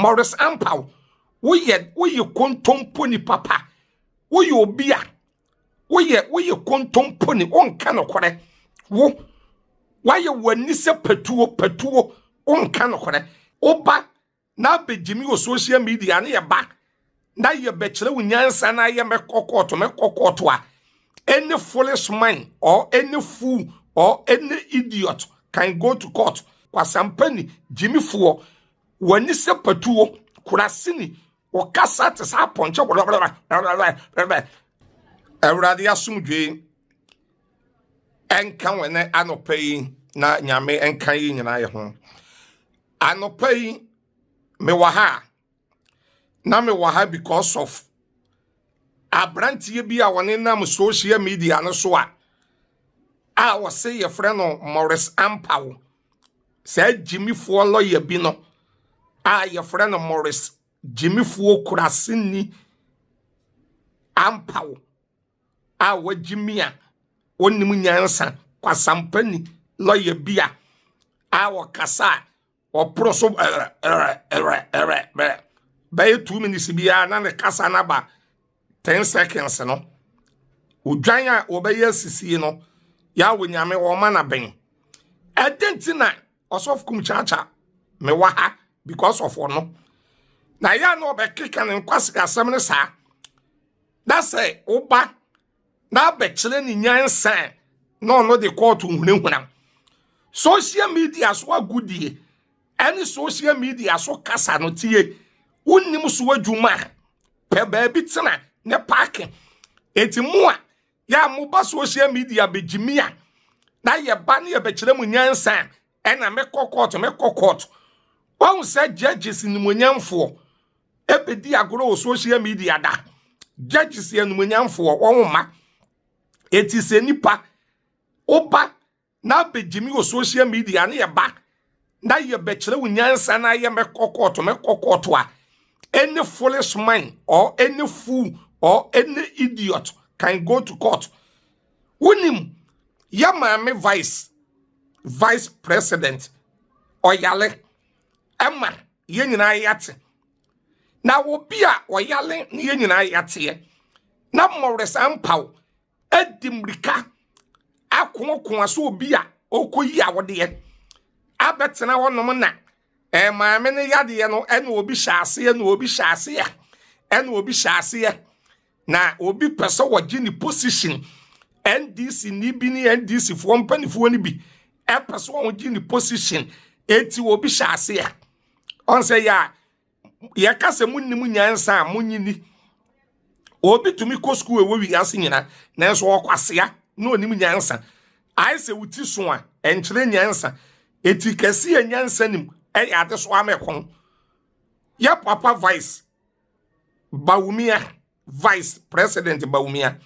Morris Ampaw, we kontompo ni papa. We obia. We kontompo ni onka nokore. Wo why wani se petuo onka nokore. Oba na bejimi o social media na ye ba. Na ye bechere unyansa na ye mekokoto a. Any foolish man or any fool or any idiot can go to court. Kwa sampani Gyimifoɔ wani se petuo kurasini o kasa te sa ponche Awurade asomdwe enka wene anopai na nyame enka yi nyina ye ho anopai me waha na me waha because of abrantie bi a woni nam social media no so a wose ye frɛ no Morris Ampaw sa Gyimifoɔ lawyer bi no ye frɛ no Morris Gyimifoɔ kurasini Ampaw wajimia onimu nyansa kwa sampani lawyer bia wakasa oproso by 2 minutes bia na ne kasa na ba 10 seconds no odwan a obeye sisi no ya wonyame wo ma na ben edentina osof kumchacha me waha because of ono na ya no be kika ne kwasika asem ne sa that say oba na bechere ni nyansa no de court hunhunam social media so agudie any social media so kasa no tie unnim so adwuma pe ba bi tena ne parking etimu a ya mo ba social media begimia na ye ba ne ye bechere mu nyansa ena me court won say judges ni monyamfo ebedi agoro social media da judges ye ni monyamfo won ma eti se nipa oba na bejimi o social media na ye ba na ye bechere unyansa na ye mekokoto a any foolish man or any fool or any idiot can go to court. Unim ya maame vice president oyale emma ye nyina yate na obi a oyale ye nyina yate na Morris Ampaw edimrika akonko aso obi a okoyi awode abetena wonom na maame ne yade no ene obi hyase na obi pese wogi ni position NDC ni bi ni NDC fo mpanifo ni bi pese wogi ni position enti obi hyase on say ya ye kase munnim nyansa munyini obi tumi ko school ewo wi ase nyina na enso okwasea na onim nyansa ai se wuti so a enkyere nyansa eti kase ya nyansa nim ade so amekon ya papa vice president Bawumia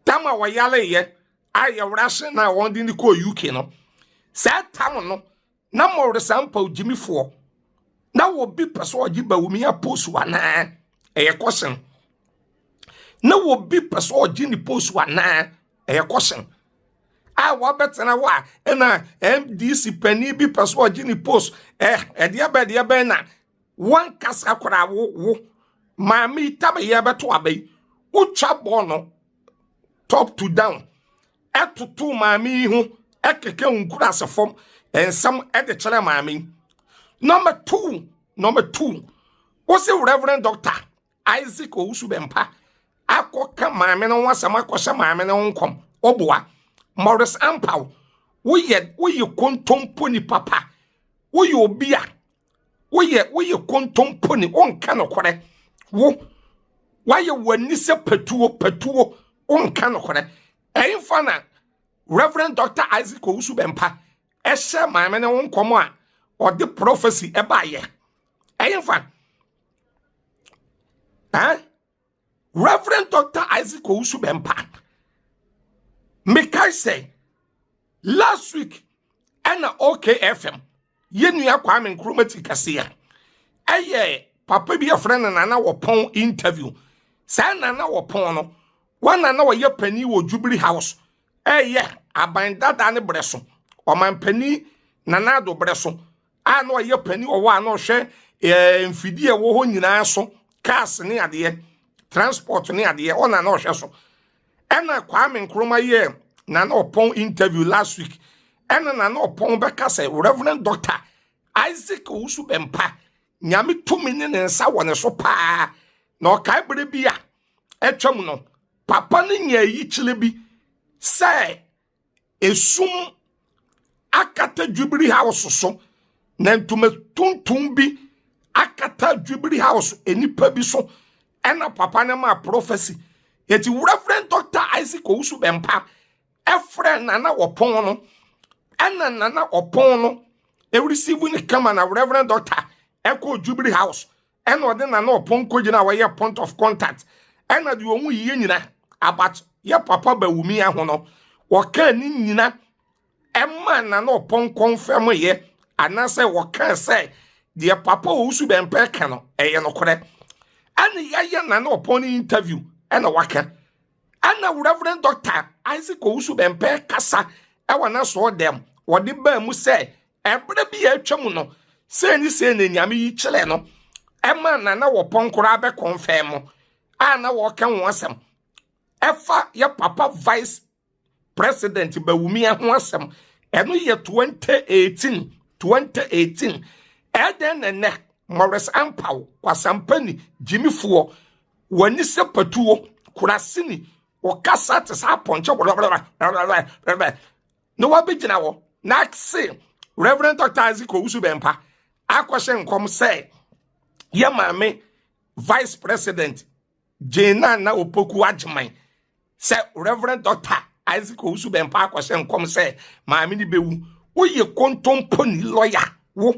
tama wayale ye aye wrashe na wondi ni ko UK no sa tam no na Morris Ampaw Gyimifoɔ na wo bi peso ogi Bawumia post wana question na wo bi peso ogi ni post wana question wa betena wa na MDC pani bi peso ogi ni post de be na wan kasa kora wo mami tabe ye beto abai ucha bono top to down etutu mami hu ekeke unkura asefom ensam de chere mami. Number two what's Reverend Dr. Isaac Owusubempa akoka mami no wasam akosha mami no nkom oboa Morris Ampaw wo ye kontompo ni papa wo ye obia wo ye kontompo ni onka nokore wo why wani se petuo onka nokore emfa na Reverend Dr. Isaac Owusubempa ehye maame ne nkomo a ode prophecy ebaye emfa Reverend Dr. Isaac Owusubempa mekai say last week na OKFM yenua Kwame Nkrumah kasia papa bi a friend na wopon interview sa na wopon no wana na woye pani wo Jubilee House abandada ne breso o man pani na do breso na woye pani wo wa na hwe mfidie wo ho nyina so cars ne ade transport ne ade ona na ohwe so ena Kwame Nkrumah ye na opon interview last week ena na opon beka say Reverend Dr. Isaac Owusu Bempa nyame tumi ne nsa wone so pa na okai bere bia etwam no papa ne nya yi chile bi say esum akata Jubilee House so na ntuma tuntum bi akata Jubilee House enipa bi so ena papa ne ma prophecy yeti Reverend Dr. Isaac Owusu Bempa efre nana opon no ena nana opon no e receive ni kama na Reverend Dr. Eko Jubilee House ena ode nana opon kogina wa ye point of contact ena de omu yiye nyina about ye papa bawumi aho no woka ni nyina emma nana opon confirm ye anase woka say de papa Owusu Bempa ka no eye no kore ana ye nana opon interview ena waka ana Reverend Dr. Isaac Owusu Bempa kasa ewana so dem wode ba mu say ebre bi atwam no say ni say na nyame yi kile no ema na wopon kora be confirm ana wo kan wonsem efa ye papa vice president bawumi ho asem eno ye 2018 eden ne Morris Ampaw kwasampani Gyimifoɔ wani sepatuo kurasini okasa te sa ponche no wa bigina wo na say Reverend Dr. Isaac Owusu Bempa akwahye nkom say ye maame vice president Jena na opoku agyeman say Reverend Dr. Isaac Owusu Bempa akwahye nkom say maame ni bewu wo ye kontomponi lawyer wo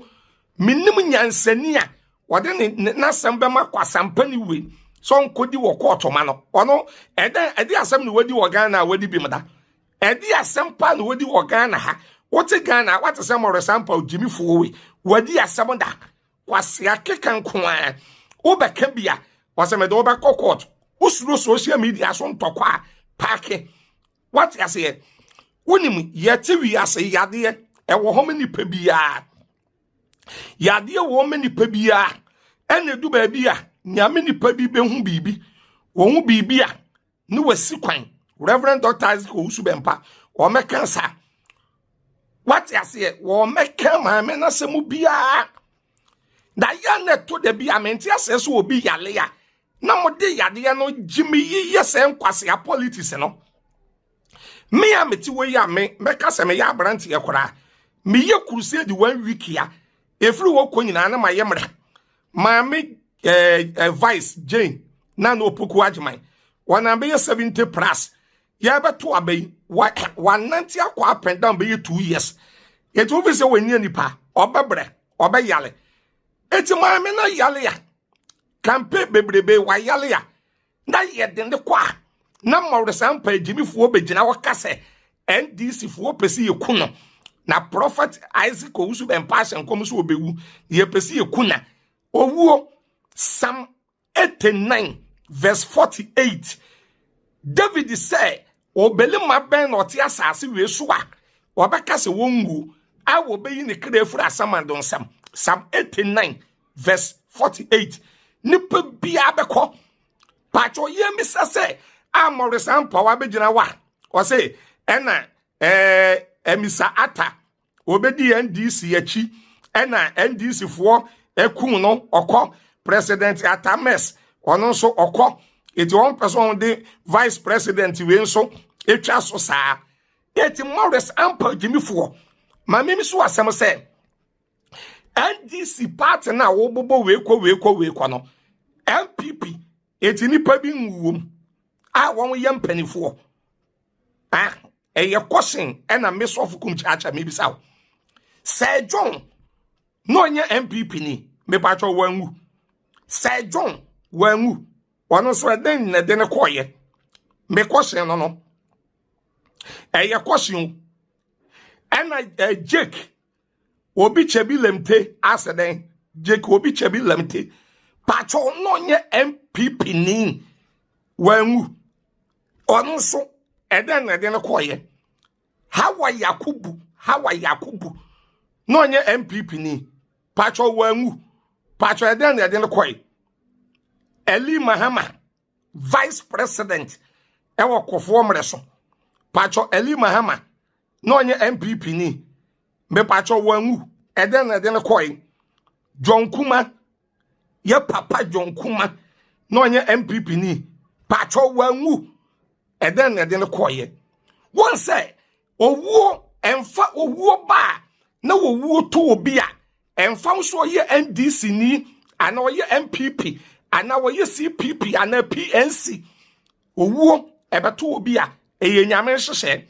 minim nyansani a wode na sembema kwasampani we so nkodi wo court ma no ono edi asem ni wadi wo Ghana wadi bimda edi asem pa ni wadi wo Ghana ha wote Ghana wate say Morris Ampaw Gyimifoɔ we wadi asem da kwase akekan ko a wo beka bia wase me do be court usuro social media so ntokwa paake what you say wonim yete wi ase yade e wo ho mani pa bia yade wo mani pa bia ene du ba bia nyame nipa bi behu bibi wo hu bibi a ne wasi kwan Reverend Dr. Isaac Owusu Bempa o meka sa what you say wo meka ma me na semu bia da ya ne to de bia menti aseso obi yale ya na mo de yade ya no Gyimi yiye se nkwase ya politics no me a meti we ya me meka se me ya branti e kora me ye crusade 1 week ya efri wo konyina na ma ye mra ma me vice Jane na no opoku agyeman wana be 70 plus ya beto abai wa nanti akwa apenda be 2 years yet wo se wani nipa obebre obeyale eti ma me na yale ya kampe bebrebe wa yale ya na yede kwa na Morris Ampaw Gyimifoɔ begina wakase NDC fuo pesi yekuno na prophet Isaac Owusu Bempa senkom so obewu ye pesi yekuna owuo Psalm 89 verse 48 David say obele maben oti asase we so a obeka se wongu a obeyi ne kra fura asamandon sam Psalm 89 verse 48 nipa bia beko pacho ye misa say a Morris Ampaw abegina wa o say ena emisa ata obedi NDC achi ena NDC fuo ekun no okọ president Atames ono so okọ eti one person de vice president we nso etwa so saa eti Morris Ampaw Gyimifoɔ ma memi so asem say NDC party na wo bobo we kɔ no MPP eti nipa bi nwuom a won ye mpanifo eye question ena mesof Kumchacha me bisa Sir John no nye MPP ni me pacho wangu Sir John wangu wono so den na den koye me question no eye question ena Jake obi chebi lemte aseden Jake obi chebi lemte pacho no nye MPP ni wangu ono so eden na den koye Hawa Yakubu no nye MPP ni pacho wangu Pacho eden na eden koi. Eli Mahama vice president ewo Kofo Mreso. Pacho Eli Mahama no onye MPP ni. Me pacho wangu eden na eden koi. John Kuma ye papa John Kuma no onye MPP ni. Pacho wangu eden na eden koi. One say owo emfa owo ba na owo to obi a emfa so ye NDC ni ana ye MPP ana ye CPP ana PNC owo ebeto obi a eye nyame hyehyɛ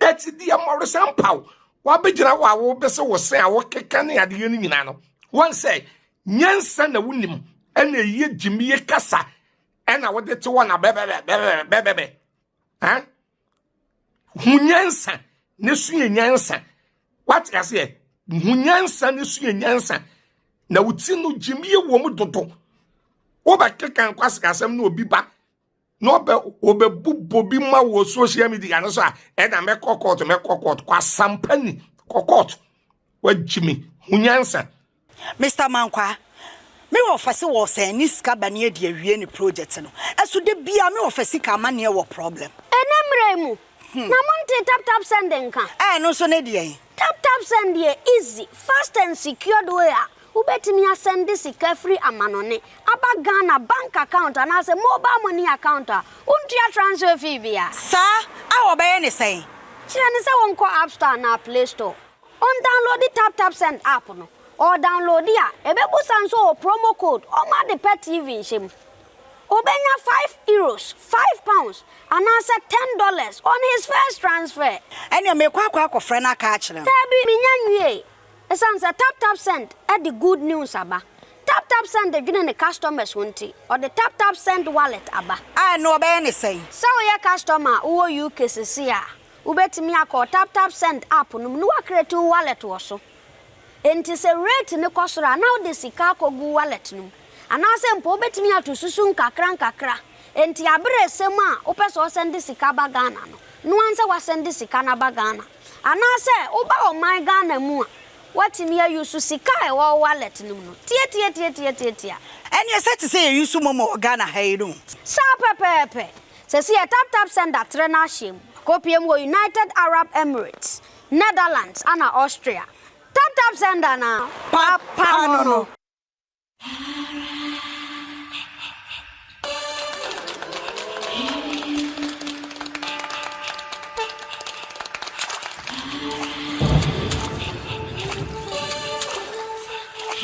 eti dia Morris Ampaw wa begina wa wo bese wo se a wo keka ne ade ni nyina no one say nyansa na wunim ena ye gyimiye kasa ena wo de te wona bebe ha hunyansa ne suye nyansa what I say hunyansa ne suye nyansa na wuti no gyimiye wo mu dodo wo ba keka kwasakasam na obi ba no be obebubo bi ma wo social media no so a e da me kokot kwa sampani kokot wa gyimi hunyansa Mr. Mankwa me wo fase wo se ni sika bane e de awie ni project no eso de bia me wo fase ka ma ne wo problem enemre mu na monte tap sending ka no so ne de tap send ye easy fast and secured way ubetimi asend sika free amanone aba Ghana bank account and as a mobile money account untia transfer fee bia sa awo be ne say kire ne say won ko app store na play store on download the tap send app no or download ya ebebu sanso promo code o ma de pet TV shim obenya €5 £5 and answer $10 on his first transfer ene me kwa friend aka a kire tabi minyanwie esan say tap send at the good news aba tap send the gene customers wonti or the tap send wallet aba no be ne say so your customer wo UK sisi a ubetimi akọ tap send app no no create wallet wo so enti se rate ne kosora now the sika kogu wallet no anase mpo betimi atosusu nkakra enti abere sem a opeso send sika ba Ghana no anse wa send sika na ba Ghana anase oba o my Ghana mu a watimi ayusu sika e wo wallet no tie ene se te say yusu momo Ghana hayiru sa pepepe se si tap send atre na hiem kopiem wo United Arab Emirates Netherlands and Austria tap send na papa no